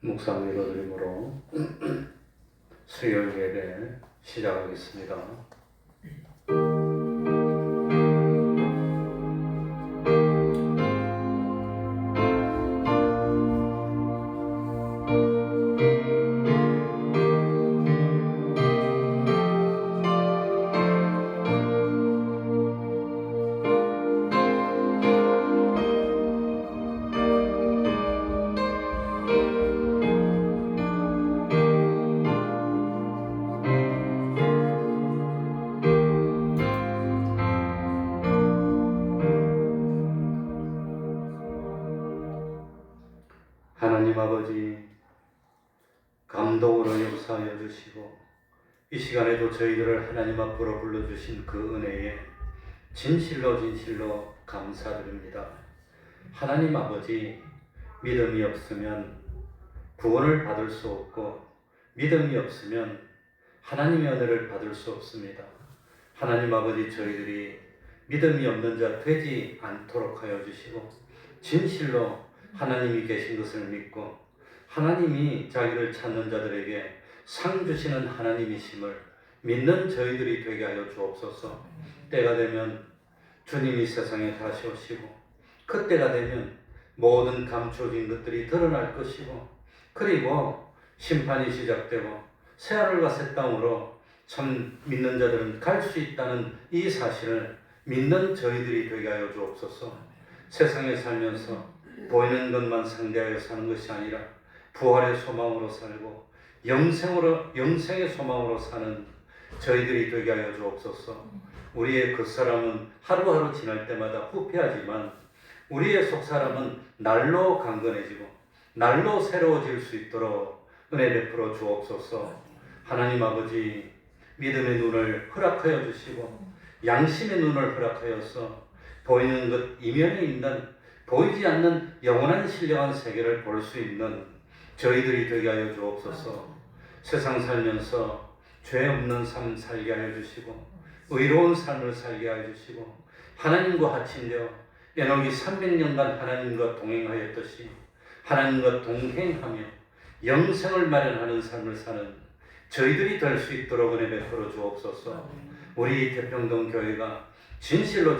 묵상 읽어드림으로 수요일 예배 시작하겠습니다. 하나님 아버지, 감동으로 역사하여 주시고 이 시간에도 저희들을 하나님 앞으로 불러주신 그 은혜에 진실로 감사드립니다. 하나님 아버지, 믿음이 없으면 구원을 받을 수 없고 믿음이 없으면 하나님의 은혜를 받을 수 없습니다. 하나님 아버지, 저희들이 믿음이 없는 자 되지 않도록 하여 주시고 진실로 하나님이 계신 것을 믿고 하나님이 자기를 찾는 자들에게 상 주시는 하나님이심을 믿는 저희들이 되게 하여 주옵소서. 때가 되면 주님이 세상에 다시 오시고 그때가 되면 모든 감춰진 것들이 드러날 것이고 그리고 심판이 시작되고 새하늘과 새 땅으로 참 믿는 자들은 갈 수 있다는 이 사실을 믿는 저희들이 되게 하여 주옵소서. 세상에 살면서 보이는 것만 상대하여 사는 것이 아니라 부활의 소망으로 살고 영생의 소망으로 사는 저희들이 되게 하여 주옵소서. 우리의 겉사람은 하루하루 지날 때마다 후패하지만 우리의 속사람은 날로 강건해지고 날로 새로워질 수 있도록 은혜 베풀어 주옵소서. 하나님 아버지, 믿음의 눈을 허락하여 주시고 양심의 눈을 허락하여서 보이는 것 이면에 있는 보이지 않는 영원한 신령한 세계를 볼 수 있는 저희들이 되게 하여 주옵소서. 세상 살면서 죄 없는 삶 살게 하여 주시고 의로운 삶을 살게 하여 주시고 하나님과 합친되어 에녹이 300년간 하나님과 동행하였듯이 하나님과 동행하며 영생을 마련하는 삶을 사는 저희들이 될 수 있도록 은혜 베풀어 주옵소서. 우리 태평동 교회가 진실로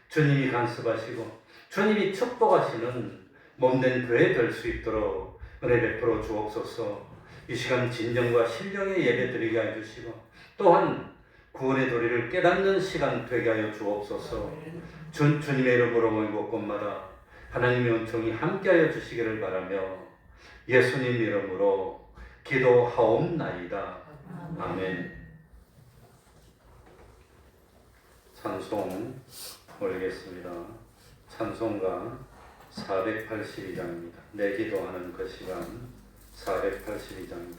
주님이 간섭하시고 주님이 축복하시는 몸된 교회 될 수 있도록 은혜 베풀어 주옵소서. 이 시간 진정과 신령의 예배 드리게 하여 주시고 또한 구원의 도리를 깨닫는 시간 되게 하여 주옵소서. 주님의 이름으로 모이고 곳마다 하나님의 은총이 함께하여 주시기를 바라며 예수님 이름으로 기도하옵나이다. 아멘. 찬송 올리겠습니다. 찬송가 482장입니다. 내 기도하는 그 시간 482장입니다.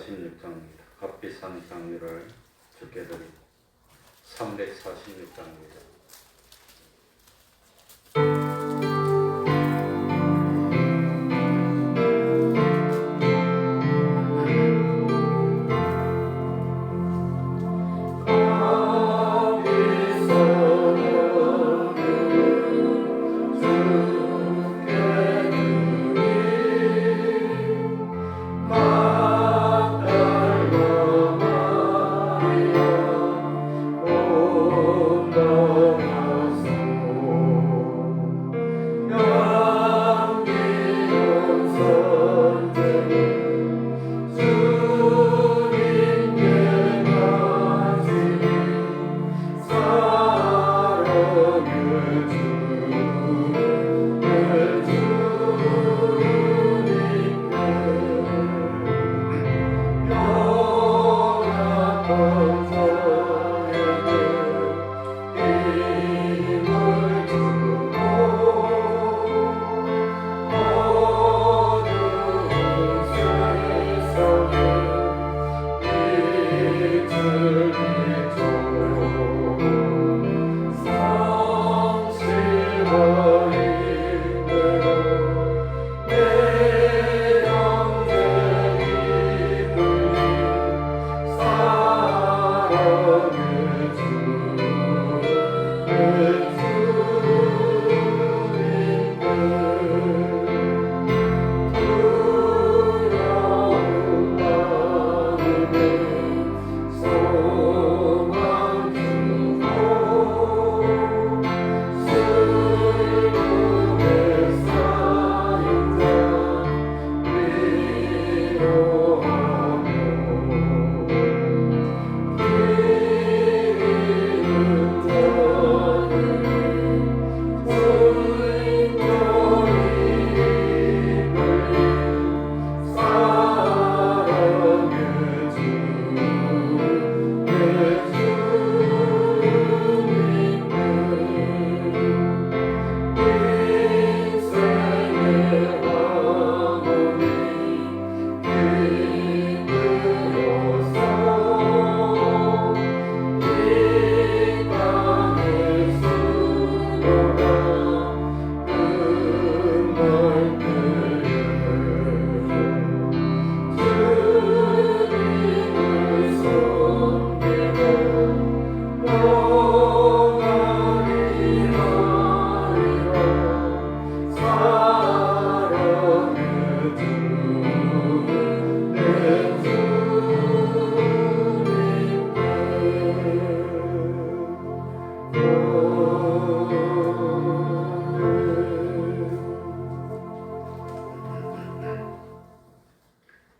346장입니다. 값비싼 향유를 주께 드리고 346장입니다.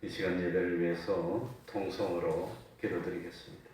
이 시간 예배를 위해서 통성으로 기도드리겠습니다.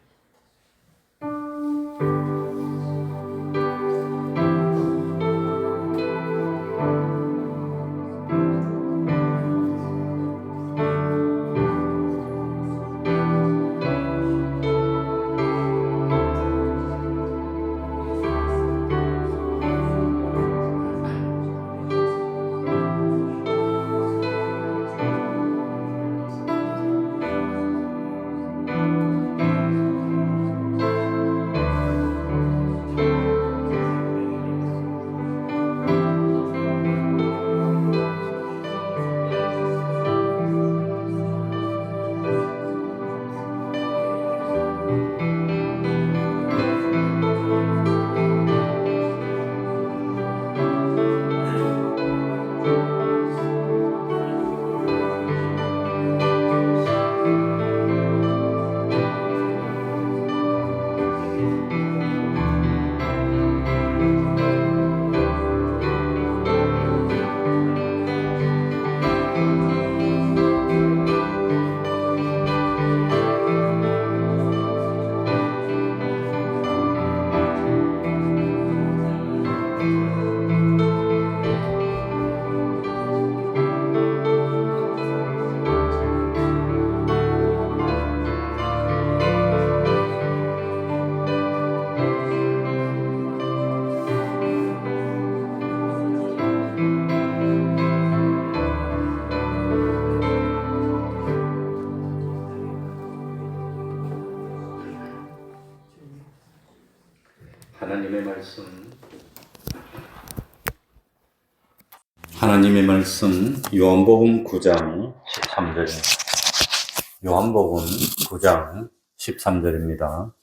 하나님의 말씀 요한복음 9장 13절입니다. 요한복음 9장 13절입니다.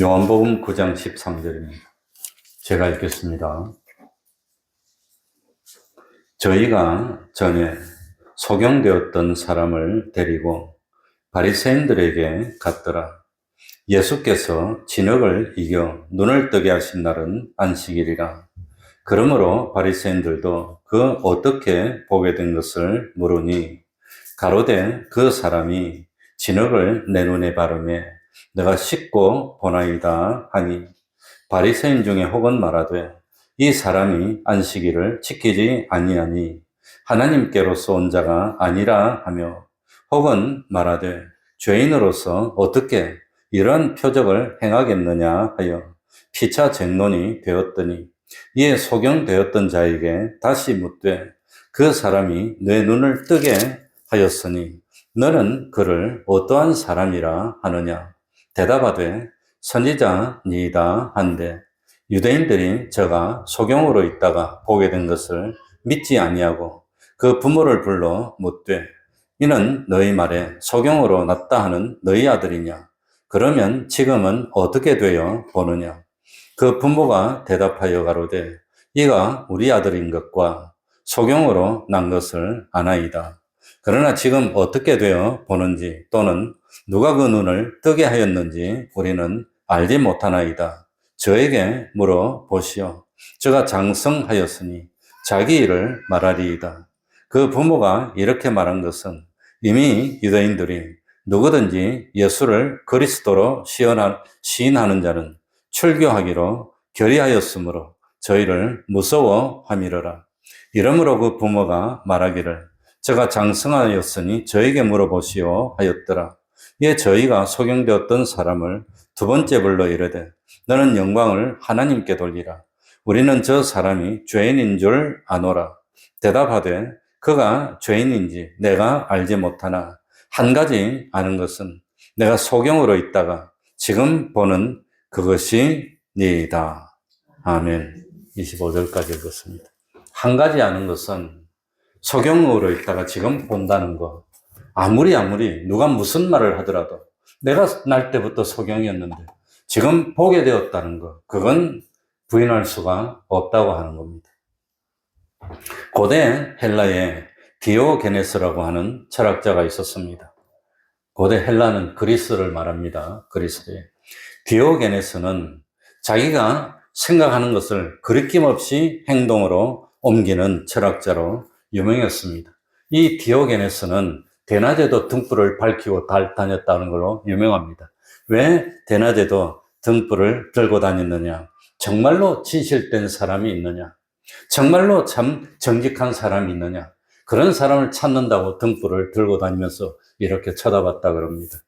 요한복음 9장 13절입니다. 제가 읽겠습니다. 저희가 전에 소경되었던 사람을 데리고 바리새인들에게 갔더라. 예수께서 진흙을 이겨 눈을 뜨게 하신 날은 안식일이라. 그러므로 바리새인들도 그 어떻게 보게 된 것을 물으니 가로되 그 사람이 진흙을 내 눈에 바르매 내가 씻고 보나이다 하니 바리새인 중에 혹은 말하되 이 사람이 안식일을 지키지 아니하니 하나님께로서 온 자가 아니라 하며 혹은 말하되 죄인으로서 어떻게 이런 표적을 행하겠느냐 하여 피차 쟁론이 되었더니 이에 소경되었던 자에게 다시 묻되 그 사람이 내 눈을 뜨게 하였으니 너는 그를 어떠한 사람이라 하느냐 대답하되 선지자니이다 한데 유대인들이 저가 소경으로 있다가 보게 된 것을 믿지 아니하고 그 부모를 불러 묻되 이는 너희 말에 소경으로 났다 하는 너희 아들이냐 그러면 지금은 어떻게 되어 보느냐 그 부모가 대답하여 가로되 이가 우리 아들인 것과 소경으로 난 것을 아나이다. 그러나 지금 어떻게 되어 보는지 또는 누가 그 눈을 뜨게 하였는지 우리는 알지 못하나이다. 저에게 물어보시오. 저가 장성하였으니 자기 일을 말하리이다. 그 부모가 이렇게 말한 것은 이미 유대인들이 누구든지 예수를 그리스도로 시인하는 자는 출교하기로 결의하였으므로 저희를 무서워함이러라. 이러므로 그 부모가 말하기를 저가 장성하였으니 저에게 물어보시오 하였더라. 이에 저희가 소경되었던 사람을 두 번째 불러 이르되 너는 영광을 하나님께 돌리라. 우리는 저 사람이 죄인인 줄 아노라. 대답하되 그가 죄인인지 내가 알지 못하나 한 가지 아는 것은 내가 소경으로 있다가 지금 보는 그것이 니이다. 아멘. 25절까지 읽었습니다. 한 가지 아는 것은 소경으로 있다가 지금 본다는 것. 아무리 누가 무슨 말을 하더라도 내가 날 때부터 소경이었는데 지금 보게 되었다는 것. 그건 부인할 수가 없다고 하는 겁니다. 고대 헬라에 디오게네스라고 하는 철학자가 있었습니다. 고대 헬라는 그리스를 말합니다. 그리스에. 디오게네스는 자기가 생각하는 것을 거리낌 없이 행동으로 옮기는 철학자로 유명했습니다. 이 디오게네스는 대낮에도 등불을 밝히고 다녔다는 걸로 유명합니다. 왜 대낮에도 등불을 들고 다녔느냐? 정말로 진실된 사람이 있느냐? 정말로 참 정직한 사람이 있느냐? 그런 사람을 찾는다고 등불을 들고 다니면서 이렇게 쳐다봤다 그럽니다.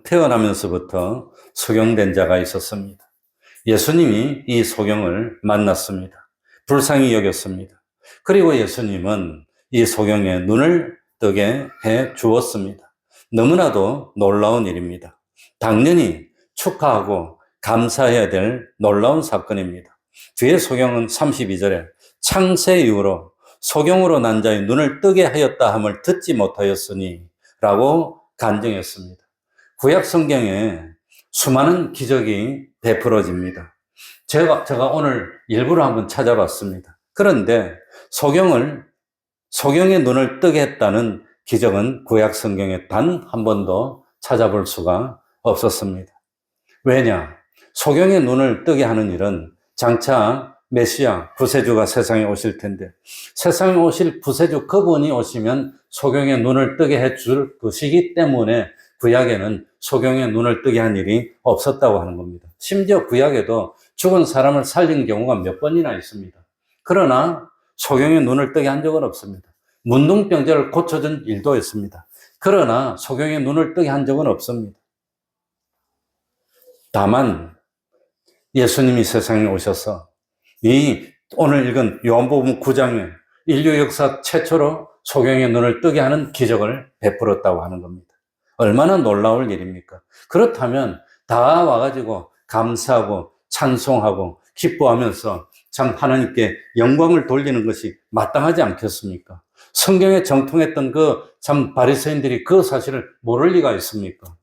태어나면서부터 소경된 자가 있었습니다. 예수님이 이 소경을 만났습니다. 불쌍히 여겼습니다. 그리고 예수님은 이 소경의 눈을 뜨게 해 주었습니다. 너무나도 놀라운 일입니다. 당연히 축하하고 감사해야 될 놀라운 사건입니다. 뒤에 소경은 32절에 창세 이후로 소경으로 난 자의 눈을 뜨게 하였다 함을 듣지 못하였으니 라고 간증했습니다. 구약 성경에 수많은 기적이 베풀어집니다. 제가 오늘 일부러 한번 찾아봤습니다. 그런데 소경의 눈을 뜨게 했다는 기적은 구약 성경에 단 한 번도 찾아볼 수가 없었습니다. 왜냐? 소경의 눈을 뜨게 하는 일은 장차 메시아, 구세주가 세상에 오실 텐데 세상에 오실 구세주 그분이 오시면 소경의 눈을 뜨게 해줄 것이기 때문에 구약에는 소경의 눈을 뜨게 한 일이 없었다고 하는 겁니다. 심지어 구약에도 죽은 사람을 살린 경우가 몇 번이나 있습니다. 그러나 소경의 눈을 뜨게 한 적은 없습니다. 문둥병자를 고쳐준 일도 있습니다. 그러나 소경의 눈을 뜨게 한 적은 없습니다. 다만 예수님이 세상에 오셔서 이 오늘 읽은 요한복음 9장에 인류 역사 최초로 소경의 눈을 뜨게 하는 기적을 베풀었다고 하는 겁니다. 얼마나 놀라울 일입니까? 그렇다면 다 와가지고 감사하고 찬송하고 기뻐하면서 참 하나님께 영광을 돌리는 것이 마땅하지 않겠습니까? 성경에 정통했던 그 참 바리새인들이 그 사실을 모를 리가 있습니까?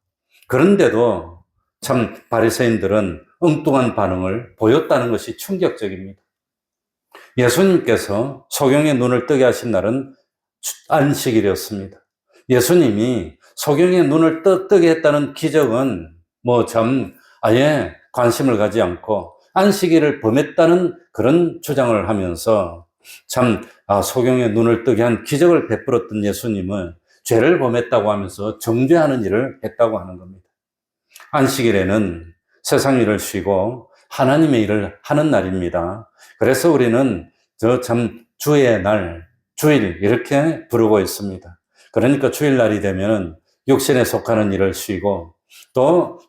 그런데도 참 바리새인들은 엉뚱한 반응을 보였다는 것이 충격적입니다. 예수님께서 소경의 눈을 뜨게 하신 날은 안식일이었습니다. 예수님이 소경의 눈을 뜨게 했다는 기적은 아예 관심을 가지 않고 안식일을 범했다는 그런 주장을 하면서 소경의 눈을 뜨게 한 기적을 베풀었던 예수님은 죄를 범했다고 하면서 정죄하는 일을 했다고 하는 겁니다. 안식일에는 세상 일을 쉬고 하나님의 일을 하는 날입니다. 그래서 우리는 주의 날, 주일 이렇게 부르고 있습니다. 그러니까 주일날이 되면 육신에 속하는 일을 쉬고 또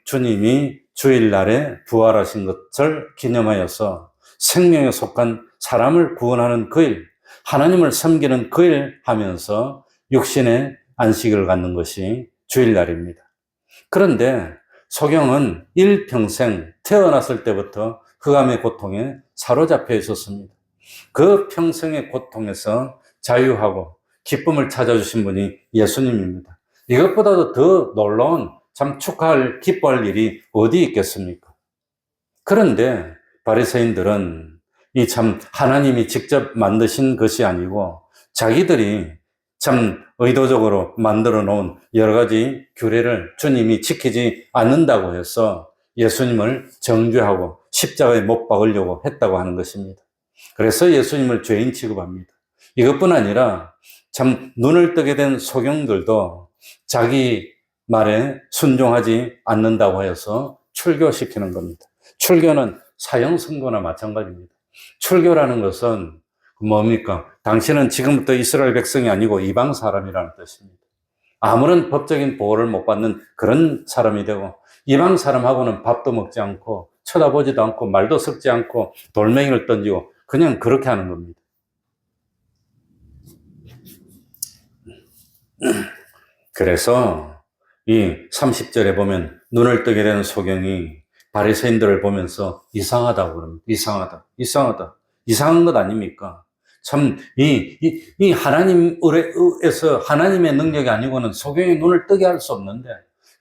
주님이 주일날에 부활하신 것을 기념하여서 생명에 속한 사람을 구원하는 그 일, 하나님을 섬기는 그 일 하면서 육신의 안식을 갖는 것이 주일날입니다. 그런데 소경은 일평생 태어났을 때부터 흑암의 고통에 사로잡혀 있었습니다. 그 평생의 고통에서 자유하고 기쁨을 찾아주신 분이 예수님입니다. 이것보다도 더 놀라운 축하할, 기뻐할 일이 어디 있겠습니까? 그런데 바리새인들은 하나님이 직접 만드신 것이 아니고 자기들이 의도적으로 만들어 놓은 여러 가지 규례를 주님이 지키지 않는다고 해서 예수님을 정죄하고 십자가에 못 박으려고 했다고 하는 것입니다. 그래서 예수님을 죄인 취급합니다. 이것뿐 아니라 눈을 뜨게 된 소경들도 자기 말에 순종하지 않는다고 해서 출교시키는 겁니다. 출교는 사형 선고나 마찬가지입니다. 출교라는 것은 뭡니까? 당신은 지금부터 이스라엘 백성이 아니고 이방 사람이라는 뜻입니다. 아무런 법적인 보호를 못 받는 그런 사람이 되고 이방 사람하고는 밥도 먹지 않고 쳐다보지도 않고 말도 섞지 않고 돌멩이를 던지고 그냥 그렇게 하는 겁니다. 그래서 이 30절에 보면 눈을 뜨게 되는 소경이 바리새인들을 보면서 이상하다고 그럽니다. 이상하다. 이상한 것 아닙니까? 이 하나님에서 하나님의 능력이 아니고는 소경의 눈을 뜨게 할 수 없는데,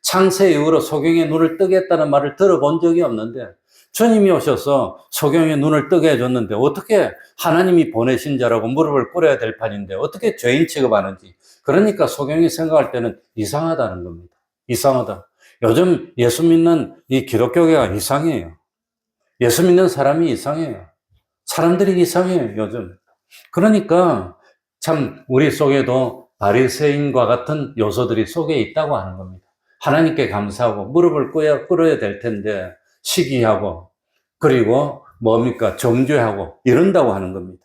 창세 이후로 소경의 눈을 뜨게 했다는 말을 들어본 적이 없는데, 주님이 오셔서 소경의 눈을 뜨게 해줬는데, 어떻게 하나님이 보내신 자라고 무릎을 꿇어야 될 판인데, 어떻게 죄인 취급하는지. 그러니까 소경이 생각할 때는 이상하다는 겁니다. 이상하다. 요즘 예수 믿는 이 기독교계가 이상해요. 예수 믿는 사람이 이상해요. 사람들이 이상해요, 요즘. 그러니까 우리 속에도 바리새인과 같은 요소들이 속에 있다고 하는 겁니다. 하나님께 감사하고 무릎을 꿇어야 될 텐데 시기하고 그리고 정죄하고 이런다고 하는 겁니다.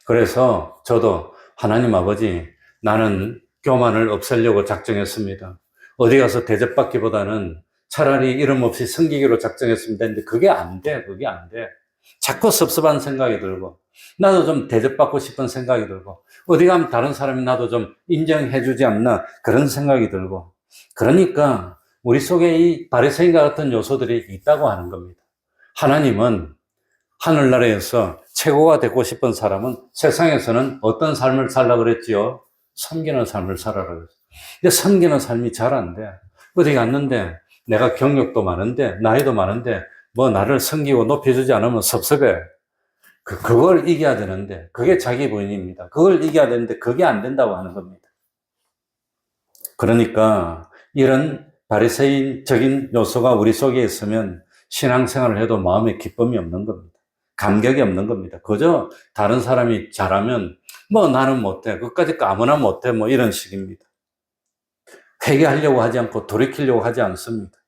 그래서 저도 하나님 아버지, 나는 교만을 없애려고 작정했습니다. 어디 가서 대접받기보다는 차라리 이름 없이 섬기기로 작정했습니다. 근데 그게 안 돼. 자꾸 섭섭한 생각이 들고, 나도 좀 대접받고 싶은 생각이 들고, 어디 가면 다른 사람이 나도 좀 인정해주지 않나, 그런 생각이 들고. 그러니까 우리 속에 이 바리새인과 같은 요소들이 있다고 하는 겁니다. 하나님은 하늘나라에서 최고가 되고 싶은 사람은 세상에서는 어떤 삶을 살라 그랬지요? 섬기는 삶을 살아라 그랬어요. 근데 섬기는 삶이 잘 안 돼. 어디 갔는데 내가 경력도 많은데 나이도 많은데 나를 섬기고 높여주지 않으면 섭섭해. 그걸 이겨야 되는데 그게 자기 부인입니다. 그걸 이겨야 되는데 그게 안 된다고 하는 겁니다. 그러니까 이런 바리새인적인 요소가 우리 속에 있으면 신앙생활을 해도 마음에 기쁨이 없는 겁니다. 감격이 없는 겁니다. 그저 다른 사람이 잘하면 나는 못해. 그까짓 거 아무나 못해. 이런 식입니다. 회개하려고 하지 않고 돌이키려고 하지 않습니다.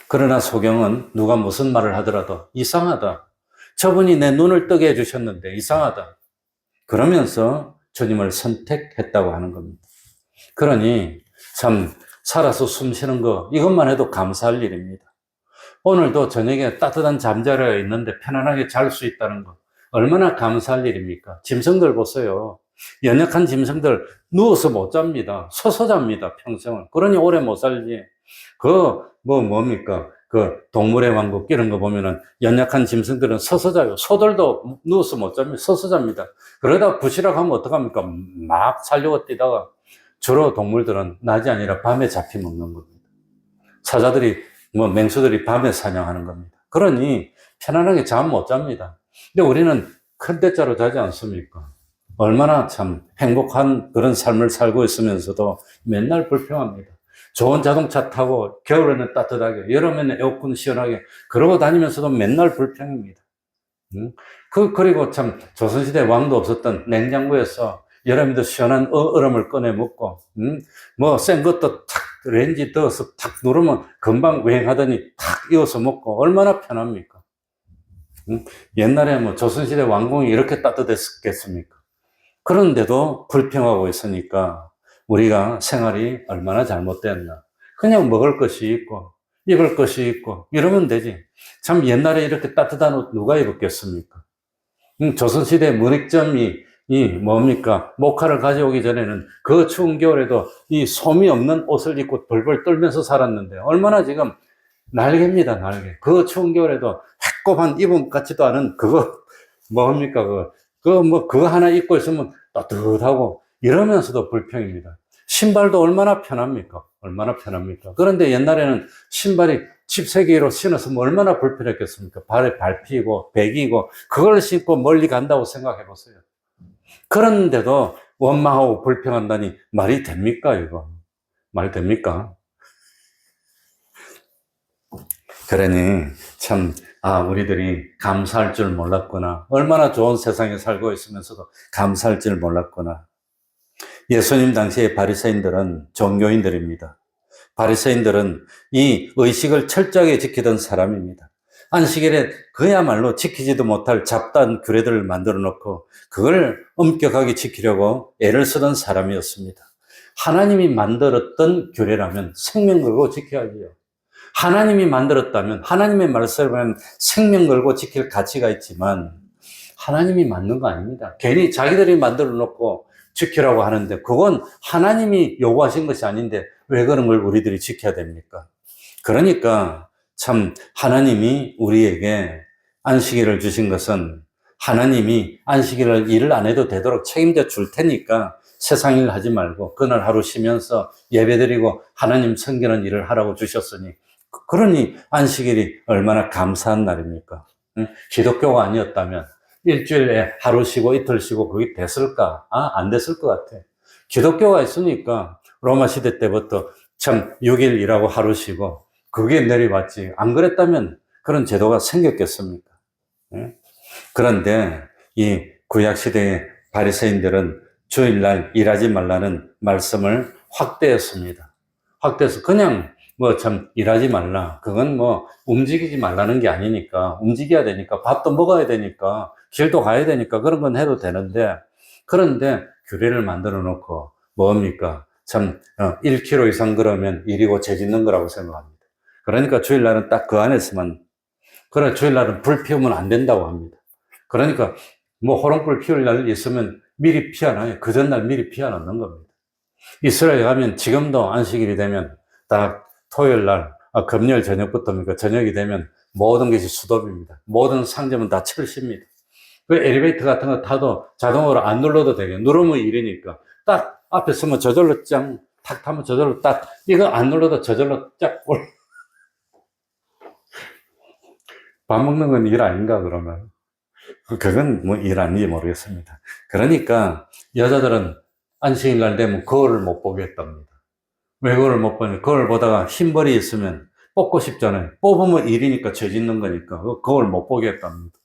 그러나 소경은 누가 무슨 말을 하더라도 이상하다. 저분이 내 눈을 뜨게 해주셨는데 이상하다. 그러면서 주님을 선택했다고 하는 겁니다. 그러니 살아서 숨 쉬는 거 이것만 해도 감사할 일입니다. 오늘도 저녁에 따뜻한 잠자리가 있는데 편안하게 잘 수 있다는 거 얼마나 감사할 일입니까? 짐승들 보세요. 연약한 짐승들 누워서 못 잡니다. 서서 잡니다, 평생을. 그러니 오래 못 살지. 뭡니까? 동물의 왕국 이런 거 보면은 연약한 짐승들은 서서 자요. 소들도 누워서 못 잡니다. 서서 잡니다. 그러다 부시락하면 어떡합니까? 막 살려고 뛰다가 주로 동물들은 낮이 아니라 밤에 잡히 먹는 겁니다. 사자들이, 맹수들이 밤에 사냥하는 겁니다. 그러니 편안하게 잠 못 잡니다. 근데 우리는 큰 대자로 자지 않습니까? 얼마나 참 행복한 그런 삶을 살고 있으면서도 맨날 불평합니다. 좋은 자동차 타고 겨울에는 따뜻하게, 여름에는 에어컨 시원하게 그러고 다니면서도 맨날 불평입니다. 그리고 참 조선시대 왕도 없었던 냉장고에서 여름에도 시원한 얼음을 꺼내 먹고, 센 것도 탁 렌지 넣어서 탁 누르면 금방 웽하더니 탁 이어서 먹고 얼마나 편합니까? 옛날에 조선시대 왕궁이 이렇게 따뜻했겠습니까? 그런데도 불평하고 있으니까 우리가 생활이 얼마나 잘못됐나. 그냥 먹을 것이 있고 입을 것이 있고 이러면 되지. 참 옛날에 이렇게 따뜻한 옷 누가 입었겠습니까? 조선시대 문익점이 뭡니까? 목화를 가져오기 전에는 그 추운 겨울에도 이 솜이 없는 옷을 입고 벌벌 떨면서 살았는데 얼마나 지금 날개입니다, 날개. 그 추운 겨울에도 해꼽한 이분 같지도 않은 뭡니까? 그거 하나 입고 있으면 따뜻하고 이러면서도 불평입니다. 신발도 얼마나 편합니까? 얼마나 편합니까? 그런데 옛날에는 신발이 집세기로 신어서 얼마나 불편했겠습니까? 발에 밟히고 배기고 그걸 신고 멀리 간다고 생각해 보세요. 그런데도 원망하고 불평한다니 말이 됩니까, 이거? 말 됩니까? 그러니 참 우리들이 감사할 줄 몰랐구나. 얼마나 좋은 세상에 살고 있으면서도 감사할 줄 몰랐구나. 예수님 당시의 바리새인들은 종교인들입니다. 바리새인들은 이 의식을 철저하게 지키던 사람입니다. 안식일에 그야말로 지키지도 못할 잡다한 규례들을 만들어 놓고 그걸 엄격하게 지키려고 애를 쓰던 사람이었습니다. 하나님이 만들었던 규례라면 생명 걸고 지켜야지요. 하나님이 만들었다면 하나님의 말씀은 생명 걸고 지킬 가치가 있지만 하나님이 만든 거 아닙니다. 괜히 자기들이 만들어 놓고 지키라고 하는데 그건 하나님이 요구하신 것이 아닌데 왜 그런 걸 우리들이 지켜야 됩니까? 그러니까 참 하나님이 우리에게 안식일을 주신 것은 하나님이 안식일을 일을 안 해도 되도록 책임져 줄 테니까 세상 일 하지 말고 그날 하루 쉬면서 예배드리고 하나님 섬기는 일을 하라고 주셨으니 그러니 안식일이 얼마나 감사한 날입니까? 기독교가 아니었다면 일주일에 하루 쉬고 이틀 쉬고 그게 됐을까? 안 됐을 것 같아. 기독교가 있으니까 로마 시대 때부터 참 6일 일하고 하루 쉬고 그게 내려왔지. 안 그랬다면 그런 제도가 생겼겠습니까? 그런데 이 구약 시대의 바리새인들은 주일날 일하지 말라는 말씀을 확대했습니다. 확대해서 그냥 일하지 말라. 그건 움직이지 말라는 게 아니니까, 움직여야 되니까, 밥도 먹어야 되니까, 길도 가야 되니까, 그런 건 해도 되는데, 그런데 규례를 만들어 놓고, 뭡니까? 1km 이상 걸으면 일이고 죄 짓는 거라고 생각합니다. 그러니까 주일날은 딱 그 안에서만, 그래, 주일날은 불 피우면 안 된다고 합니다. 그러니까, 호롱불 피울 날 있으면 미리 피워놔요. 그 전날 미리 피워놓는 겁니다. 이스라엘 가면 지금도 안식일이 되면 딱 토요일 날, 금요일 저녁부터입니까? 저녁이 되면 모든 것이 수도입니다. 모든 상점은 다 철십니다. 그 엘리베이터 같은 거 타도 자동으로 안 눌러도 되게 누르면 일이니까 딱 앞에 서면 저절로 탁 타면 저절로 딱 이거 안 눌러도 저절로 쫙 밥 먹는 건 일 아닌가 그러면 그건 일 아닌지 모르겠습니다. 그러니까 여자들은 안식일 날 되면 거울을 못 보겠답니다. 왜 거울을 못 보냐? 거울 보다가 흰벌이 있으면 뽑고 싶잖아요. 뽑으면 일이니까 죄 짓는 거니까 거울 못 보겠답니다.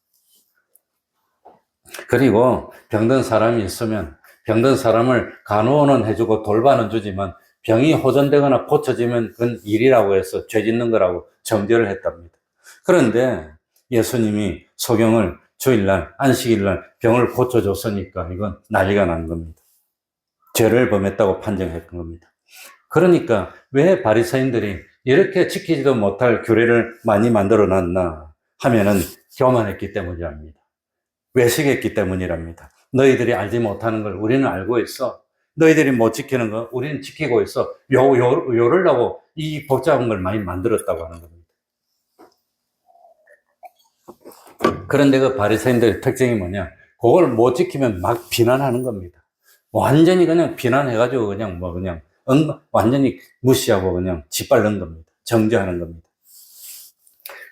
그리고 병든 사람이 있으면 병든 사람을 간호는 해주고 돌봐는 주지만 병이 호전되거나 고쳐지면 그건 일이라고 해서 죄 짓는 거라고 정죄를 했답니다. 그런데 예수님이 소경을 주일날, 안식일날 병을 고쳐줬으니까 이건 난리가 난 겁니다. 죄를 범했다고 판정했던 겁니다. 그러니까 왜 바리새인들이 이렇게 지키지도 못할 규례를 많이 만들어 놨나 하면은 교만했기 때문이랍니다. 외식했기 때문이랍니다. 너희들이 알지 못하는 걸 우리는 알고 있어. 너희들이 못 지키는 거 우리는 지키고 있어. 요러려고 이 복잡한 걸 많이 만들었다고 하는 겁니다. 그런데 그 바리새인들의 특징이 뭐냐? 그걸 못 지키면 막 비난하는 겁니다. 완전히 그냥 비난해가지고 그냥 완전히 무시하고 그냥 짓밟는 겁니다. 정죄하는 겁니다.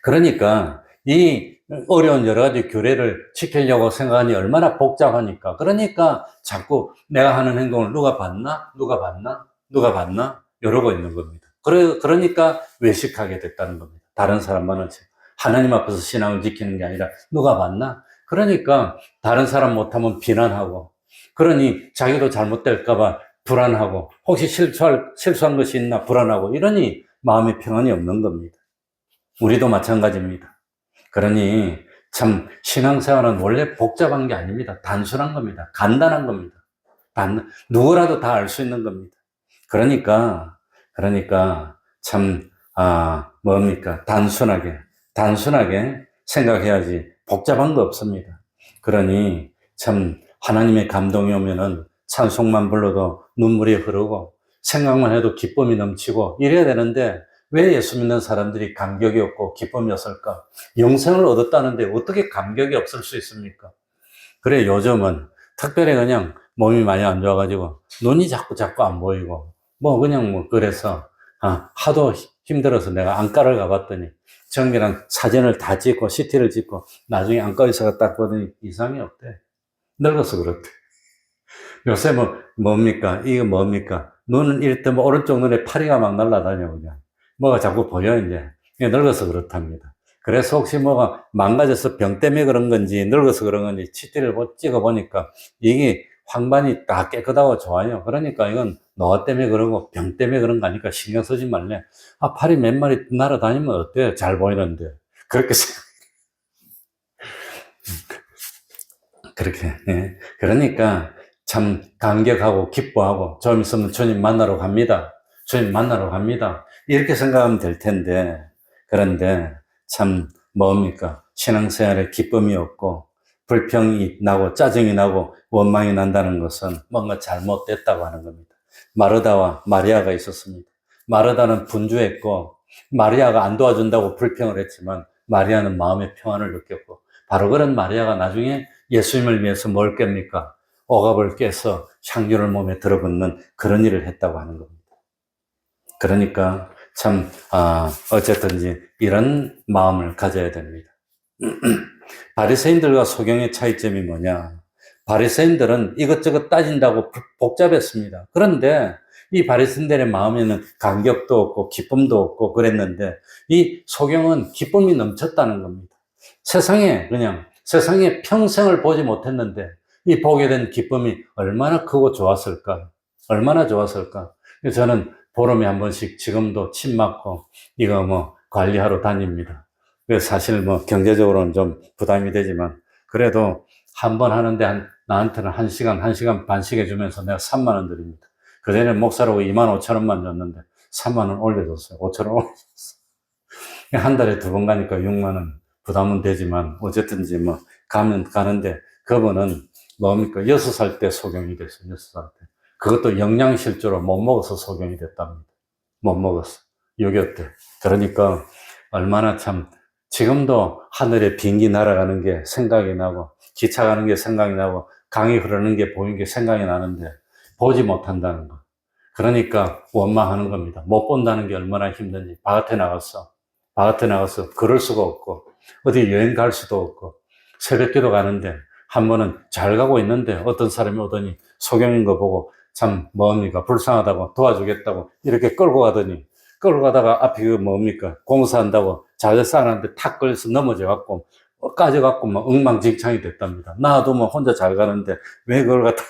그러니까 이 어려운 여러 가지 규례를 지키려고 생각하니 얼마나 복잡하니까. 그러니까 자꾸 내가 하는 행동을 누가 봤나? 누가 봤나? 누가 봤나? 이러고 있는 겁니다. 그러니까 외식하게 됐다는 겁니다. 다른 사람만은 하나님 앞에서 신앙을 지키는 게 아니라 누가 봤나? 그러니까 다른 사람 못하면 비난하고, 그러니 자기도 잘못될까봐 불안하고, 혹시 실수한 것이 있나 불안하고, 이러니 마음의 평안이 없는 겁니다. 우리도 마찬가지입니다. 그러니 참 신앙생활은 원래 복잡한 게 아닙니다. 단순한 겁니다. 간단한 겁니다. 누구라도 다 알 수 있는 겁니다. 그러니까 참 뭡니까? 단순하게 생각해야지 복잡한 거 없습니다. 그러니 참 하나님의 감동이 오면은 찬송만 불러도 눈물이 흐르고 생각만 해도 기쁨이 넘치고 이래야 되는데 왜 예수 믿는 사람들이 감격이 없고 기쁨이 없을까? 영생을 얻었다는데 어떻게 감격이 없을 수 있습니까? 그래, 요즘은 특별히 그냥 몸이 많이 안 좋아가지고 눈이 자꾸 안 보이고 그래서 하도 힘들어서 내가 안과를 가봤더니 정밀한 사진을 다 찍고 CT를 찍고 나중에 안과 의사가 딱 보더니 이상이 없대. 늙어서 그렇대. 요새 이거 뭡니까? 눈은 이럴 때 오른쪽 눈에 파리가 막 날아다녀, 그냥. 뭐가 자꾸 보여, 이제. 늙어서 그렇답니다. 그래서 혹시 뭐가 망가져서 병 때문에 그런 건지, 늙어서 그런 건지, CT를 찍어보니까 이게 황반이 다 깨끗하고 좋아요. 그러니까 이건 노화 때문에 그러고 병 때문에 그런 거 아니까 신경 쓰지 말래. 파리 몇 마리 날아다니면 어때요? 잘 보이는데. 그렇게 생각. 그렇게, 예. 그러니까 참 감격하고 기뻐하고 좀 있으면 주님 만나러 갑니다. 주님 만나러 갑니다. 이렇게 생각하면 될 텐데, 그런데 참 신앙생활에 기쁨이 없고 불평이 나고 짜증이 나고 원망이 난다는 것은 뭔가 잘못됐다고 하는 겁니다. 마르다와 마리아가 있었습니다. 마르다는 분주했고 마리아가 안 도와준다고 불평을 했지만 마리아는 마음의 평안을 느꼈고, 바로 그런 마리아가 나중에 예수님을 위해서 뭘 깹니까? 억압을 깨서 향유를 몸에 들어붓는 그런 일을 했다고 하는 겁니다. 그러니까 참 어쨌든지 이런 마음을 가져야 됩니다. 바리새인들과 소경의 차이점이 뭐냐? 바리새인들은 이것저것 따진다고 복잡했습니다. 그런데 이 바리새인들의 마음에는 감격도 없고 기쁨도 없고 그랬는데 이 소경은 기쁨이 넘쳤다는 겁니다. 세상에 평생을 보지 못했는데 이 보게 된 기쁨이 얼마나 크고 좋았을까? 얼마나 좋았을까? 저는 보름에 한 번씩 지금도 침 맞고 이거 관리하러 다닙니다. 사실 경제적으로는 좀 부담이 되지만 그래도 한 번 하는데 나한테는 1시간 반씩 해주면서 내가 3만 원 드립니다. 그전에 목사라고 2만 5천 원만 줬는데 3만 원 올려줬어요. 5천 원 올려줬어요. 한 달에 2번 가니까 6만 원 부담은 되지만 어쨌든지 가면 가는데 그분은 6살 때 소경이 됐어요. 6살 때. 그것도 영양실조로 못 먹어서 소경이 됐답니다. 못 먹었어. 6.25 때. 그러니까 얼마나 참 지금도 하늘에 비행기 날아가는 게 생각이 나고 기차 가는 게 생각이 나고 강이 흐르는 게 보이는 게 생각이 나는데 보지 못한다는 거. 그러니까 원망하는 겁니다. 못 본다는 게 얼마나 힘든지. 바깥에 나가서 걸을 수가 없고 어디 여행 갈 수도 없고 새벽기도 가는데 한 번은 잘 가고 있는데 어떤 사람이 오더니 소경인 거 보고 참 불쌍하다고 도와주겠다고 이렇게 끌고 가다가 앞에 공사한다고 자재 쌓아놨는데 탁 걸려서 넘어져갖고 까져갖고 엉망진창이 됐답니다. 나도 혼자 잘 가는데 왜 그걸 갖다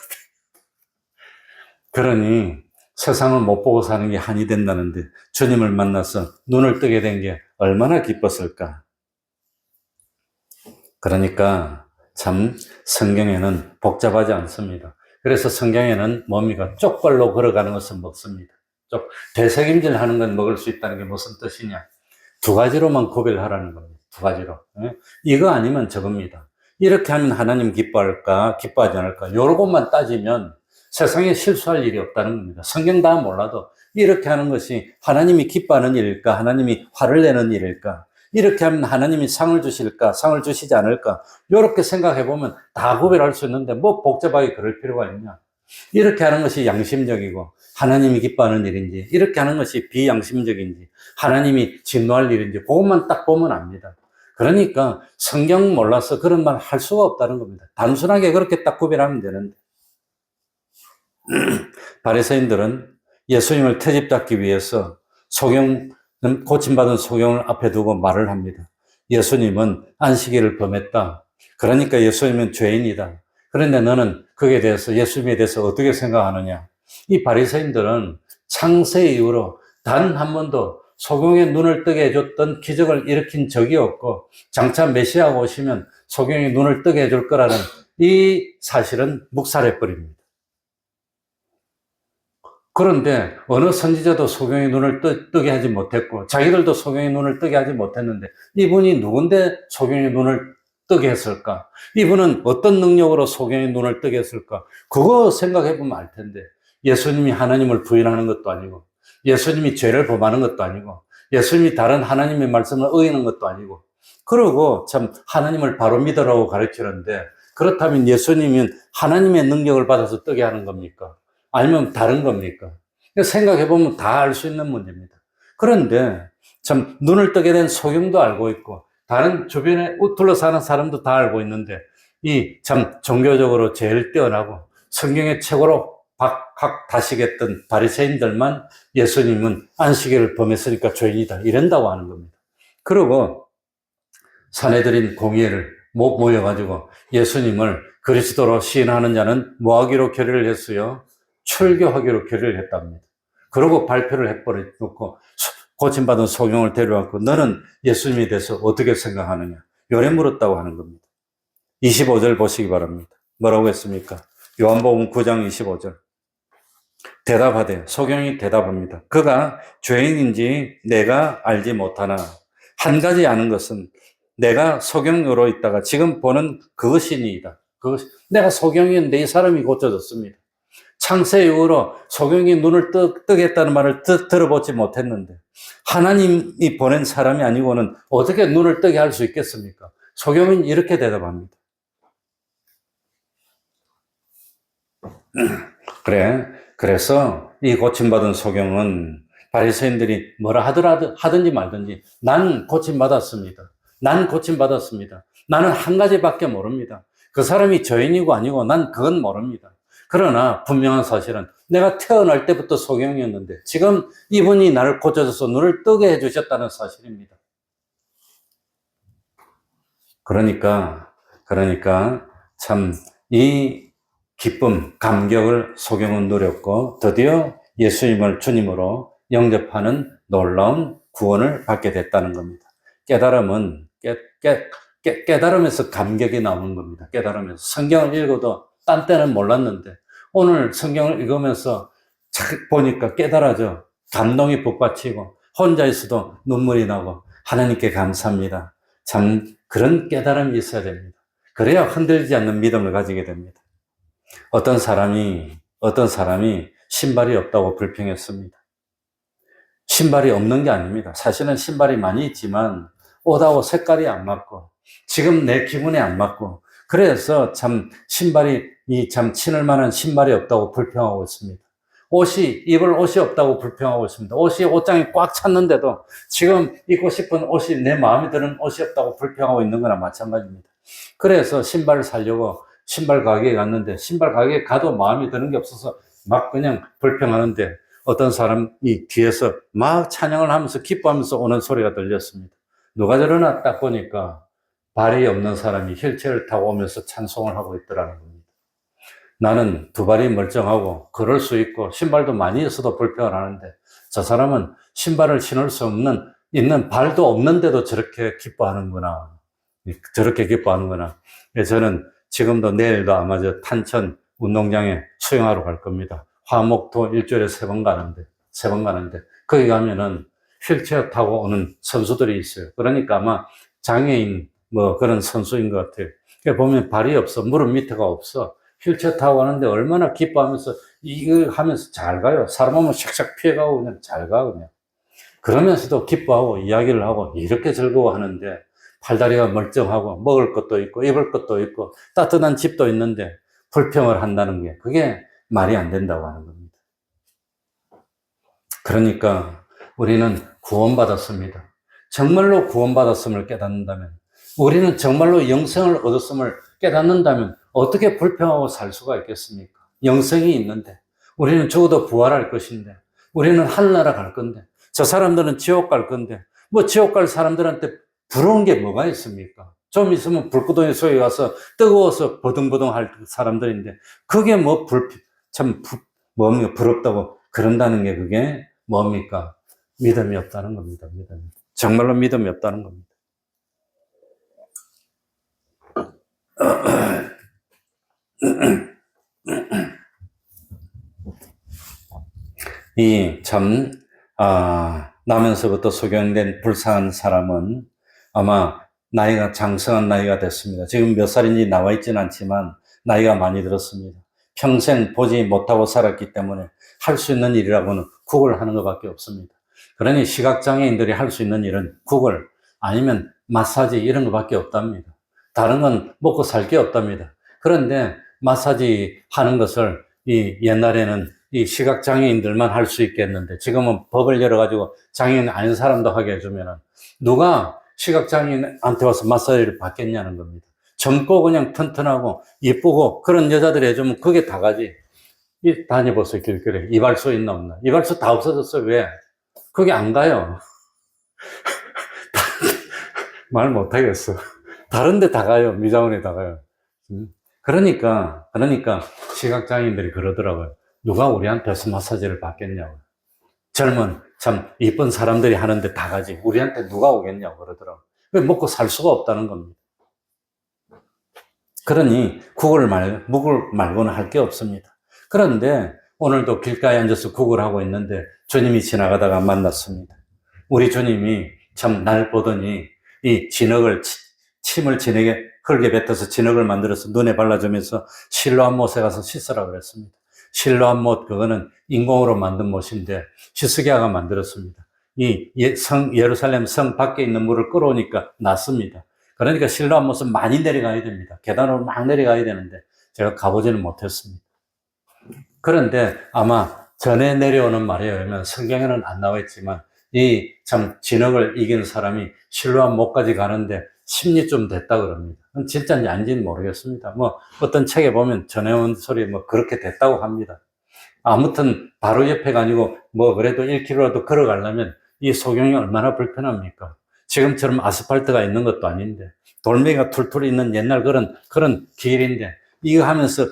그러니 세상을 못 보고 사는 게 한이 된다는데 주님을 만나서 눈을 뜨게 된 게 얼마나 기뻤을까. 그러니까 참 성경에는 복잡하지 않습니다. 그래서 성경에는 쪽발로 걸어가는 것은 먹습니다. 되새김질 하는 건 먹을 수 있다는 게 무슨 뜻이냐? 2가지로만 구별하라는 겁니다. 2가지로. 이거 아니면 저겁니다. 이렇게 하면 하나님 기뻐할까, 기뻐하지 않을까? 요것만 따지면 세상에 실수할 일이 없다는 겁니다. 성경 다 몰라도 이렇게 하는 것이 하나님이 기뻐하는 일일까? 하나님이 화를 내는 일일까? 이렇게 하면 하나님이 상을 주실까? 상을 주시지 않을까? 이렇게 생각해 보면 다 구별할 수 있는데 뭐 복잡하게 그럴 필요가 있냐? 이렇게 하는 것이 양심적이고 하나님이 기뻐하는 일인지, 이렇게 하는 것이 비양심적인지, 하나님이 진노할 일인지, 그것만 딱 보면 압니다. 그러니까 성경 몰라서 그런 말 할 수가 없다는 겁니다. 단순하게 그렇게 딱 구별하면 되는데, 바리새인들은 예수님을 트집잡기 위해서 고침받은 소경을 앞에 두고 말을 합니다. 예수님은 안식일을 범했다. 그러니까 예수님은 죄인이다. 그런데 너는 그에 대해서, 예수님에 대해서 어떻게 생각하느냐? 이 바리새인들은 창세 이후로 단 한 번도 소경의 눈을 뜨게 해줬던 기적을 일으킨 적이 없고, 장차 메시아가 오시면 소경의 눈을 뜨게 해줄 거라는 이 사실은 묵살해버립니다. 그런데 어느 선지자도 소경의 눈을 뜨게 하지 못했고, 자기들도 소경의 눈을 뜨게 하지 못했는데, 이분이 누군데 소경의 눈을 뜨게 했을까? 이분은 어떤 능력으로 소경의 눈을 뜨게 했을까? 그거 생각해 보면 알 텐데, 예수님이 하나님을 부인하는 것도 아니고, 예수님이 죄를 범하는 것도 아니고, 예수님이 다른 하나님의 말씀을 어기는 것도 아니고, 그러고 참 하나님을 바로 믿으라고 가르치는데, 그렇다면 예수님은 하나님의 능력을 받아서 뜨게 하는 겁니까? 아니면 다른 겁니까? 생각해 보면 다 알 수 있는 문제입니다. 그런데 참 눈을 뜨게 된 소경도 알고 있고, 다른 주변에 둘러사는 사람도 다 알고 있는데, 이 참 종교적으로 제일 뛰어나고 성경의 최고로 다시겠던 바리새인들만 예수님은 안식일을 범했으니까 죄인이다 이런다고 하는 겁니다. 그리고 사내들인 공의회를 모여가지고 예수님을 그리스도로 시인하는 자는 뭐하기로 결의를 했어요? 출교하기로 결의를 했답니다. 그러고 발표를 해버려놓고 고침받은 소경을 데려왔고, 너는 예수님에 대해서 어떻게 생각하느냐? 요래 물었다고 하는 겁니다. 25절 보시기 바랍니다. 뭐라고 했습니까? 요한복음 9장 25절. 대답하되, 소경이 대답합니다. 그가 죄인인지 내가 알지 못하나, 한 가지 아는 것은 내가 소경으로 있다가 지금 보는 그것이니이다. 내가 소경이었는데 이 사람이 고쳐졌습니다. 창세 이후로 소경이 눈을 뜨겠다는 말을 들어보지 못했는데, 하나님이 보낸 사람이 아니고는 어떻게 눈을 뜨게 할 수 있겠습니까? 소경은 이렇게 대답합니다. 그래서 이 고침받은 소경은 바리새인들이 뭐라 하든지 말든지, 난 고침받았습니다. 난 고침받았습니다. 나는 한 가지밖에 모릅니다. 그 사람이 죄인이고 아니고 난 그건 모릅니다. 그러나 분명한 사실은 내가 태어날 때부터 소경이었는데 지금 이분이 나를 고쳐줘서 눈을 뜨게 해주셨다는 사실입니다. 그러니까 참 이 기쁨, 감격을 소경은 누렸고 드디어 예수님을 주님으로 영접하는 놀라운 구원을 받게 됐다는 겁니다. 깨달음은 깨달음에서 감격이 나오는 겁니다. 깨달음에서. 성경을 읽어도 딴 때는 몰랐는데 오늘 성경을 읽으면서 보니까 깨달아져 감동이 북받치고 혼자 있어도 눈물이 나고 하나님께 감사합니다. 참 그런 깨달음이 있어야 됩니다. 그래야 흔들리지 않는 믿음을 가지게 됩니다. 어떤 사람이 신발이 없다고 불평했습니다. 신발이 없는 게 아닙니다. 사실은 신발이 많이 있지만 옷하고 색깔이 안 맞고 지금 내 기분에 안 맞고, 그래서 참 참 신을 만한 신발이 없다고 불평하고 있습니다. 입을 옷이 없다고 불평하고 있습니다. 옷장이 꽉 찼는데도 지금 입고 싶은 옷이, 내 마음에 드는 옷이 없다고 불평하고 있는 거나 마찬가지입니다. 그래서 신발을 사려고 신발 가게에 갔는데 신발 가게에 가도 마음에 드는 게 없어서 막 그냥 불평하는데 어떤 사람이 뒤에서 막 찬양을 하면서 기뻐하면서 오는 소리가 들렸습니다. 누가 저러나 딱 보니까 발이 없는 사람이 휠체어를 타고 오면서 찬송을 하고 있더라는 겁니다. 나는 두 발이 멀쩡하고 걸을 수 있고 신발도 많이 있어도 불평을 하는데 저 사람은 신발을 신을 수 있는 발도 없는데도 저렇게 기뻐하는구나. 저는 지금도 내일도 아마 저 탄천 운동장에 수영하러 갈 겁니다. 화목도 일주일에 3번 가는데 거기 가면은 휠체어 타고 오는 선수들이 있어요. 그러니까 아마 장애인 그런 선수인 것 같아요. 보면 발이 없어. 무릎 밑에가 없어. 휠체어 타고 가는데 얼마나 기뻐하면서 이거 하면서 잘 가요. 사람 오면 샥샥 피해가고 그냥 잘 가, 그냥. 그러면서도 기뻐하고 이야기를 하고 이렇게 즐거워하는데 팔다리가 멀쩡하고 먹을 것도 있고 입을 것도 있고 따뜻한 집도 있는데 불평을 한다는 게 그게 말이 안 된다고 하는 겁니다. 그러니까 우리는 구원받았습니다. 정말로 구원받았음을 깨닫는다면, 우리는 정말로 영생을 얻었음을 깨닫는다면 어떻게 불평하고 살 수가 있겠습니까? 영생이 있는데, 우리는 죽어도 부활할 것인데, 우리는 하늘나라 갈 건데, 저 사람들은 지옥 갈 건데, 뭐 지옥 갈 사람들한테 부러운 게 뭐가 있습니까? 좀 있으면 불구덩이 속에 가서 뜨거워서 버둥버둥 할 사람들인데, 그게 뭐 뭡니까? 부럽다고 그런다는 게 그게 뭡니까? 믿음이 없다는 겁니다. 믿음이. 정말로 믿음이 없다는 겁니다. 나면서부터 소경된 불쌍한 사람은 아마 나이가 장성한 나이가 됐습니다. 지금 몇 살인지 나와 있지는 않지만 나이가 많이 들었습니다. 평생 보지 못하고 살았기 때문에 할 수 있는 일이라고는 국을 하는 것밖에 없습니다. 그러니 시각장애인들이 할 수 있는 일은 국을 아니면 마사지 이런 것밖에 없답니다. 다른 건 먹고 살 게 없답니다. 그런데 마사지 하는 것을 옛날에는 이 시각장애인들만 할 수 있겠는데 지금은 법을 열어가지고 장애인 아닌 사람도 하게 해주면은 누가 시각장애인한테 와서 마사지를 받겠냐는 겁니다. 젊고 그냥 튼튼하고 예쁘고 그런 여자들이 해주면 그게 다 가지. 다녀보세요, 길거리에. 이발소 있나 없나? 이발소 다 없어졌어요. 왜? 그게 안 가요. 말 못하겠어. 다른 데 다 가요. 미장원에 다 가요. 그러니까 시각장애인들이 그러더라고요. 누가 우리한테서 마사지를 받겠냐고. 젊은 참 이쁜 사람들이 하는데 다 가지. 우리한테 누가 오겠냐고 그러더라고요. 먹고 살 수가 없다는 겁니다. 그러니 묵을 말고는 할 게 없습니다. 그런데 오늘도 길가에 앉아서 국을 하고 있는데 주님이 지나가다가 만났습니다. 우리 주님이 참 날 보더니 이 침을 진에게 흙에 뱉어서 진흙을 만들어서 눈에 발라주면서 실로암 못에 가서 씻으라고 그랬습니다. 실로암 못, 그거는 인공으로 만든 못인데 히스기야가 만들었습니다. 예루살렘 성 밖에 있는 물을 끌어오니까 낫습니다. 그러니까 실로암 못은 많이 내려가야 됩니다. 계단으로 막 내려가야 되는데 제가 가보지는 못했습니다. 그런데 아마 전에 내려오는 말에 의하면 성경에는 안 나와 있지만 참 진흙을 이기는 사람이 실로암 못까지 가는데 10리쯤 됐다 그럽니다. 진짜인지 아닌지는 모르겠습니다. 뭐 어떤 책에 보면 전해온 소리 뭐 그렇게 됐다고 합니다. 아무튼 바로 옆에가 아니고 뭐 그래도 1km라도 걸어가려면 이 소경이 얼마나 불편합니까? 지금처럼 아스팔트가 있는 것도 아닌데 돌멩이가 툴툴 있는 옛날 그런 길인데 이거 하면서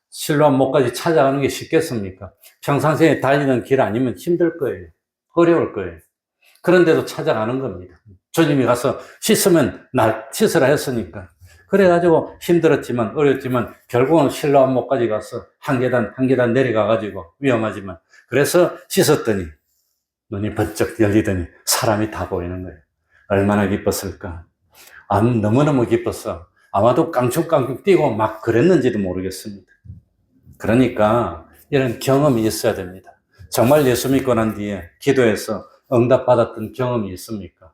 실로암 못까지 찾아가는 게 쉽겠습니까? 평상시에 다니는 길 아니면 힘들 거예요. 어려울 거예요. 그런데도 찾아가는 겁니다. 주님이 가서 씻으라 했으니까. 그래가지고 힘들었지만 어렵지만 결국은 실로암 못까지 가서 한 계단 내려가가지고 위험하지만 그래서 씻었더니 눈이 번쩍 열리더니 사람이 다 보이는 거예요. 얼마나 기뻤을까. 너무너무 기뻤어. 아마도 깡충깡충 뛰고 막 그랬는지도 모르겠습니다. 그러니까 이런 경험이 있어야 됩니다. 정말 예수 믿고 난 뒤에 기도해서 응답받았던 경험이 있습니까?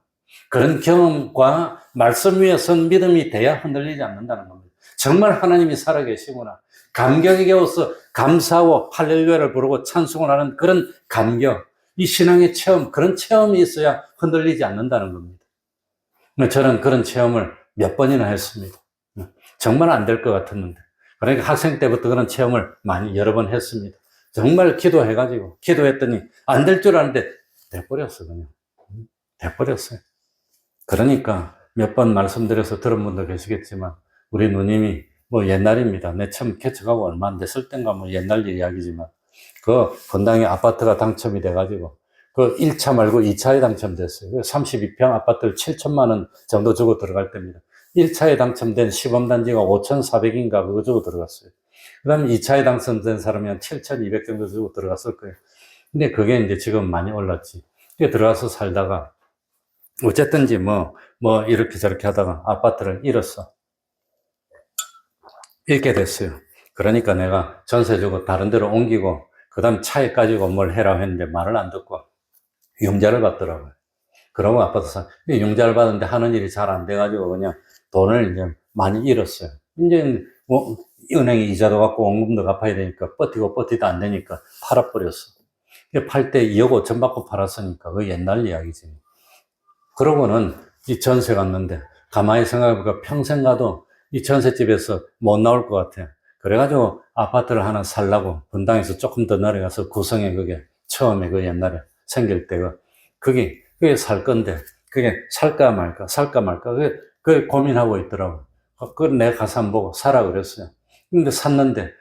그런 경험과 말씀 위에 선 믿음이 돼야 흔들리지 않는다는 겁니다. 정말 하나님이 살아계시구나. 감격에 겨워서 감사하고 할렐루야를 부르고 찬송을 하는 그런 감격, 이 신앙의 체험, 그런 체험이 있어야 흔들리지 않는다는 겁니다. 저는 그런 체험을 몇 번이나 했습니다. 정말 안 될 것 같았는데. 그러니까 학생 때부터 그런 체험을 여러 번 했습니다. 정말 기도했더니 안 될 줄 아는데 돼버렸어, 그냥. 돼버렸어요. 그러니까 몇 번 말씀드려서 들은 분도 계시겠지만 우리 누님이 뭐 옛날입니다. 내 처음 개척하고 얼마 안 됐을 땐가 뭐 옛날 이야기지만 그 건당에 아파트가 당첨이 돼가지고 그 1차 말고 2차에 당첨됐어요. 32평 아파트를 7천만 원 정도 주고 들어갈 때입니다. 1차에 당첨된 시범단지가 5,400인가 그거 주고 들어갔어요. 그 다음에 2차에 당첨된 사람이 한 7,200 정도 주고 들어갔을 거예요. 근데 그게 이제 지금 많이 올랐지. 들어가서 살다가 어쨌든지 뭐 이렇게 저렇게 하다가 아파트를 잃었어. 읽게 됐어요. 그러니까 내가 전세 주고 다른 데로 옮기고, 그 다음 차에 가지고 뭘 해라 했는데 말을 안 듣고 융자를 받더라고요. 그러고 아파서 융자를 받았는데 하는 일이 잘 안 돼가지고 그냥 돈을 이제 많이 잃었어요. 이제 뭐 은행에 이자도 갚고 원금도 갚아야 되니까 버티고 버티도 안 되니까 팔아버렸어. 팔 때 2억 5천 받고 팔았으니까 그 옛날 이야기지. 그러고는 이 전세 갔는데 가만히 생각해보니까 평생 가도 이 전셋집에서 못 나올 것 같아. 그래가지고 아파트를 하나 살라고 분당에서 조금 더 내려가서 구성에 그게 처음에 그 옛날에 생길 때가 그게 살 건데 그게 살까 말까 그게 고민하고 있더라고. 그걸 내가 가서 한번 보고 사라 그랬어요. 근데 사는데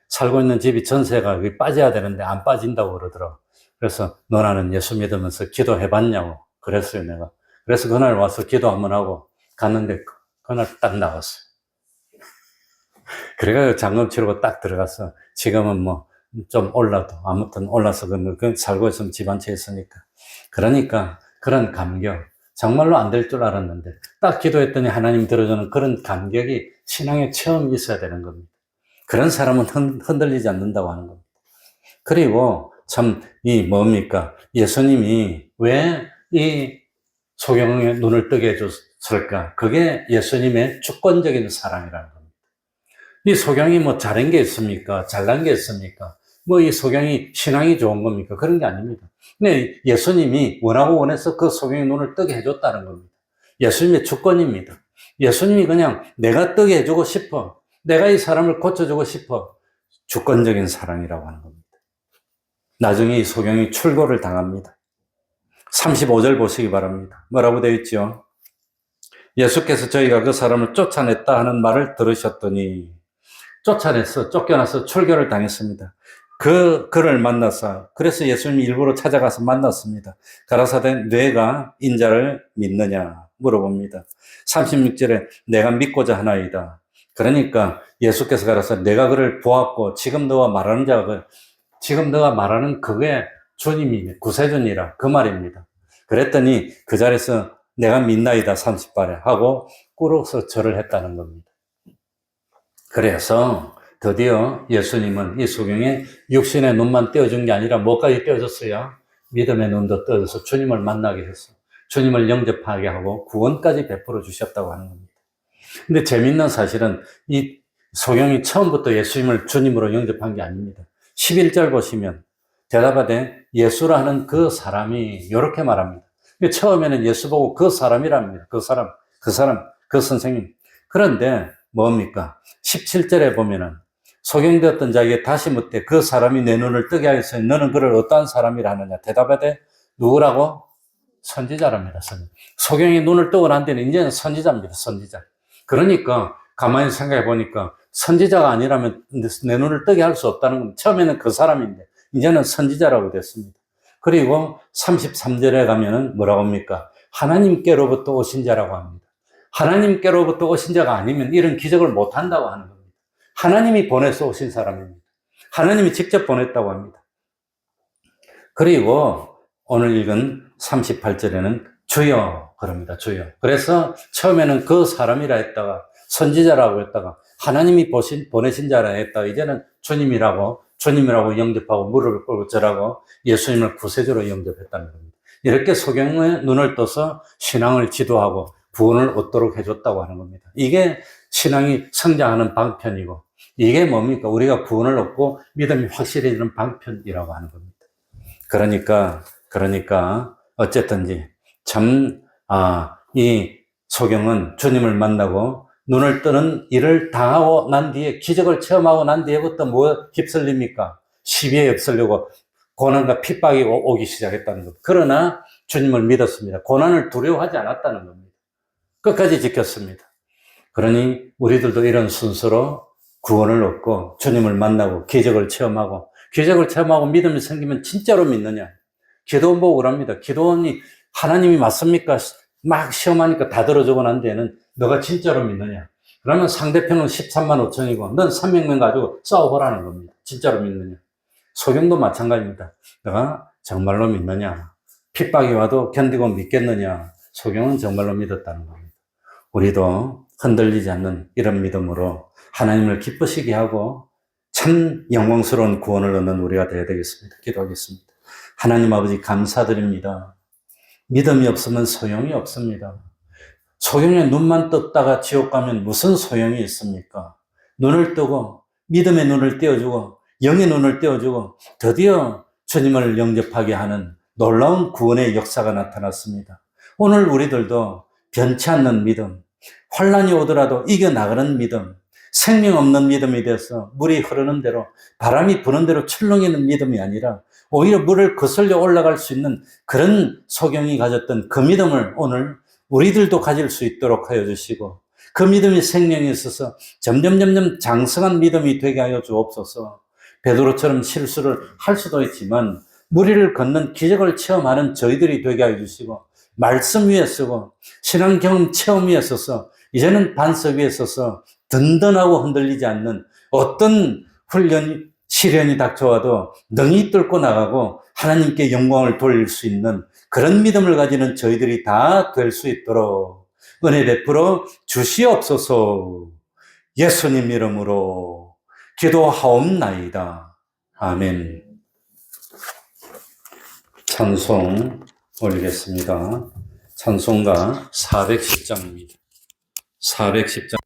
살고 있는 집이 전세가 빠져야 되는데 안 빠진다고 그러더라고. 그래서 너나는 예수 믿으면서 기도해봤냐고 그랬어요, 내가. 그래서 그날 와서 기도 한번 하고 갔는데 그날 딱 나왔어요. 그래가지고 잔금 치르고 딱 들어갔어. 지금은 뭐 좀 올라도 아무튼 올라서 그 살고 있으면 집 한 채 있으니까. 그러니까 그런 감격 정말로 안 될 줄 알았는데 딱 기도했더니 하나님 들어주는 그런 감격이 신앙에 처음 있어야 되는 겁니다. 그런 사람은 흔들리지 않는다고 하는 겁니다. 그리고 참 이 뭡니까? 예수님이 왜 이 소경의 눈을 뜨게 해줬을까? 그게 예수님의 주권적인 사랑이라는 겁니다. 이 소경이 뭐 잘한 게 있습니까? 잘난 게 있습니까? 뭐 이 소경이 신앙이 좋은 겁니까? 그런 게 아닙니다. 근데 예수님이 원하고 원해서 그 소경의 눈을 뜨게 해줬다는 겁니다. 예수님의 주권입니다. 예수님이 그냥 내가 뜨게 해주고 싶어. 내가 이 사람을 고쳐주고 싶어. 주권적인 사랑이라고 하는 겁니다. 나중에 이 소경이 출고를 당합니다. 35절 보시기 바랍니다. 뭐라고 되어 있죠? 예수께서 저희가 그 사람을 쫓아냈다 하는 말을 들으셨더니 쫓겨나서 출교를 당했습니다. 그를 만나서 그래서 예수님이 일부러 찾아가서 만났습니다. 가라사대 네가 인자를 믿느냐 물어봅니다. 36절에 내가 믿고자 하나이다. 그러니까 예수께서 가라사대 내가 그를 보았고 지금 너가 말하는 그게 주님이 구세주니라 그 말입니다. 그랬더니 그 자리에서 내가 믿나이다 30발에 하고 꿇어서 절을 했다는 겁니다. 그래서 드디어 예수님은 이 소경의 육신의 눈만 떼어준 게 아니라 뭐까지 떼어줬어요? 믿음의 눈도 떼어줘서 주님을 만나게 했어. 주님을 영접하게 하고 구원까지 베풀어 주셨다고 하는 겁니다. 근데 재밌는 사실은 이 소경이 처음부터 예수님을 주님으로 영접한 게 아닙니다. 11절 보시면 대답하되 예수라 하는 그 사람이 이렇게 말합니다. 처음에는 예수 보고 그 사람이랍니다. 그 선생님. 그런데 뭡니까? 17절에 보면은 소경되었던 자에게 다시 묻되 그 사람이 내 눈을 뜨게 하였으니 너는 그를 어떠한 사람이라 하느냐? 대답하되 누구라고? 선지자랍니다. 소경이 눈을 뜨고 난 데는 이제는 선지자입니다. 선지자. 그러니까 가만히 생각해 보니까 선지자가 아니라면 내 눈을 뜨게 할 수 없다는 겁니다. 처음에는 그 사람인데 이제는 선지자라고 됐습니다. 그리고 33절에 가면은 뭐라고 합니까? 하나님께로부터 오신 자라고 합니다. 하나님께로부터 오신 자가 아니면 이런 기적을 못 한다고 하는 겁니다. 하나님이 보내서 오신 사람입니다. 하나님이 직접 보냈다고 합니다. 그리고 오늘 읽은 38절에는 주여 그럽니다. 주여. 그래서 처음에는 그 사람이라 했다가 선지자라고 했다가 하나님이 보내신 자라 했다가 이제는 주님이라고 영접하고 무릎을 꿇고 절하고 예수님을 구세주로 영접했다는 겁니다. 이렇게 소경의 눈을 떠서 신앙을 지도하고 구원을 얻도록 해줬다고 하는 겁니다. 이게 신앙이 성장하는 방편이고 이게 뭡니까? 우리가 구원을 얻고 믿음이 확실해지는 방편이라고 하는 겁니다. 그러니까 어쨌든지 이 소경은 주님을 만나고 눈을 뜨는 일을 당하고 난 뒤에 기적을 체험하고 난 뒤에부터 뭐 휩쓸립니까? 시비에 휩쓸리고 고난과 핍박이 오기 시작했다는 겁니다. 그러나 주님을 믿었습니다. 고난을 두려워하지 않았다는 겁니다. 끝까지 지켰습니다. 그러니 우리들도 이런 순서로 구원을 얻고 주님을 만나고 기적을 체험하고 믿음이 생기면 진짜로 믿느냐? 기도원 보고 그럽니다. 기도원이 하나님이 맞습니까? 막 시험하니까 다 들어주고 난 뒤에는 너가 진짜로 믿느냐? 그러면 상대편은 13만 5천이고 넌 300명 가지고 싸워보라는 겁니다. 진짜로 믿느냐? 소경도 마찬가지입니다. 너가 정말로 믿느냐? 핍박이 와도 견디고 믿겠느냐? 소경은 정말로 믿었다는 겁니다. 우리도 흔들리지 않는 이런 믿음으로 하나님을 기쁘시게 하고 참 영광스러운 구원을 얻는 우리가 되어야 되겠습니다. 기도하겠습니다. 하나님 아버지 감사드립니다. 믿음이 없으면 소용이 없습니다. 소경의 눈만 떴다가 지옥 가면 무슨 소용이 있습니까? 눈을 뜨고 믿음의 눈을 떼어주고 영의 눈을 떼어주고 드디어 주님을 영접하게 하는 놀라운 구원의 역사가 나타났습니다. 오늘 우리들도 변치 않는 믿음, 환란이 오더라도 이겨나가는 믿음, 생명 없는 믿음이 돼서 물이 흐르는 대로 바람이 부는 대로 출렁이는 믿음이 아니라 오히려 물을 거슬려 올라갈 수 있는 그런 소경이 가졌던 그 믿음을 오늘 우리들도 가질 수 있도록 하여 주시고 그 믿음이 생명이 있어서 점점 장성한 믿음이 되게 하여 주옵소서. 베드로처럼 실수를 할 수도 있지만 무리를 걷는 기적을 체험하는 저희들이 되게 하여 주시고 말씀 위에 서고 신앙 경험 체험 위에 서서 이제는 반석 위에 서서 든든하고 흔들리지 않는 어떤 훈련, 시련이 닥쳐와도 능히 뚫고 나가고 하나님께 영광을 돌릴 수 있는 그런 믿음을 가지는 저희들이 다 될 수 있도록 은혜 베풀어 주시옵소서. 예수님 이름으로 기도하옵나이다. 아멘. 찬송 올리겠습니다. 찬송가 410장입니다. 410장.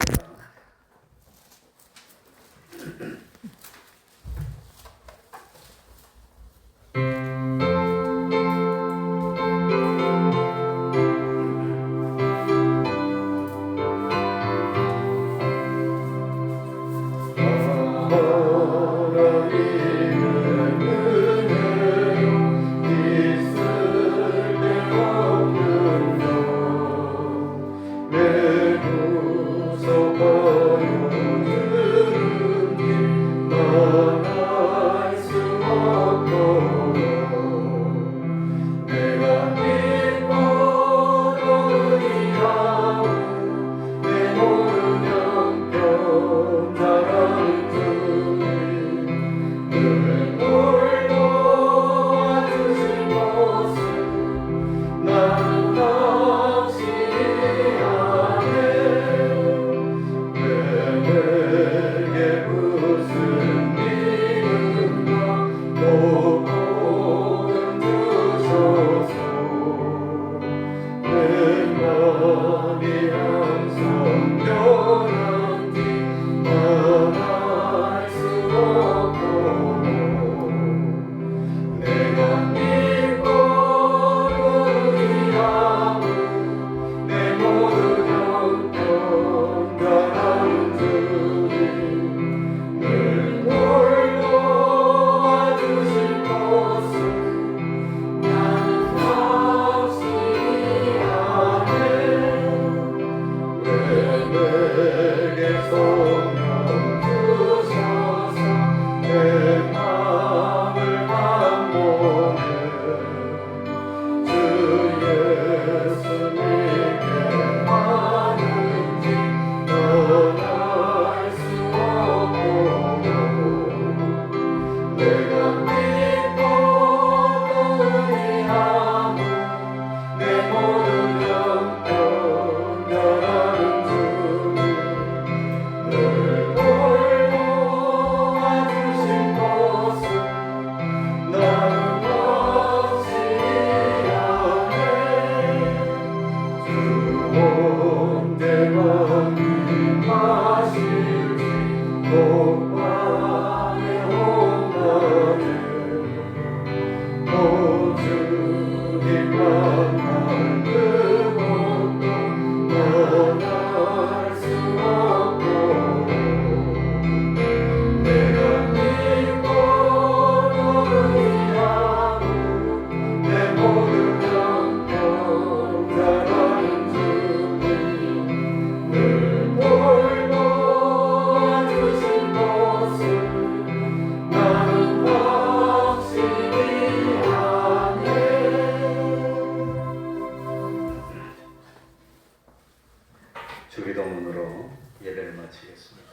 주기도문으로 예배를 마치겠습니다.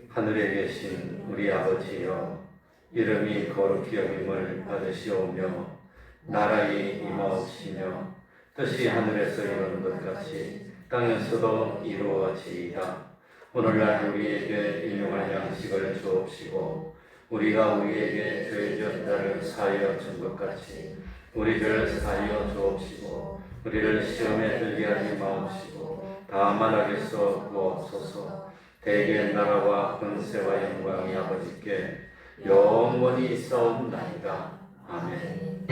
하늘에 계신 우리 아버지여, 이름이 거룩히 여김을 받으시오며 나라의 임하옵시며 뜻이 하늘에서 이루는 것 같이 땅에서도 이루어지이다. 오늘날 우리에게 일용할 양식을 주옵시고 우리가 우리에게 죄 지었다를 사하여 준 것 같이 우리 죄를 사하여 주옵시고 우리를 시험에 들게 하지 마옵시고 다만 악에서 구하옵소서. 대개 나라와 권세와 영광이 아버지께 영원히 있사옵나이다. 아멘.